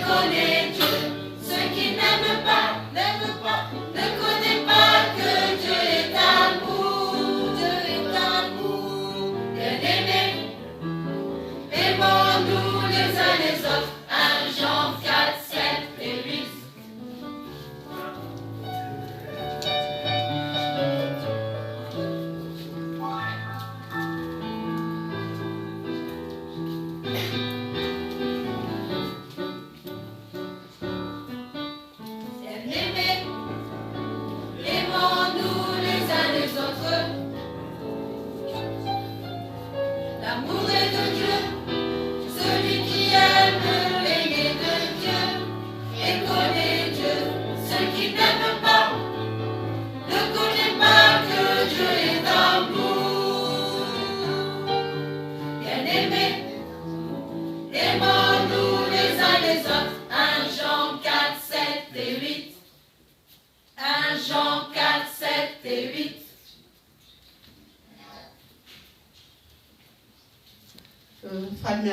connaît Dieu. Ceux qui n'aiment pas, ne connaissent pas que Dieu est amour. Dieu est amour. Bien-aimés, aimons-nous les uns les autres. 1 Jean 4, 7 et 8. Bien-aimés, aimons-nous les uns les autres. L'amour est de Dieu. Celui qui aime est né de Dieu et connaît Dieu. Ceux qui n'aiment pas ne connaissent pas que Dieu est amour. Bien-aimés, aimons-nous les uns les autres. 1 Jean 4, 7 et 8. 1 Jean 4, 7 et 8. Fabien.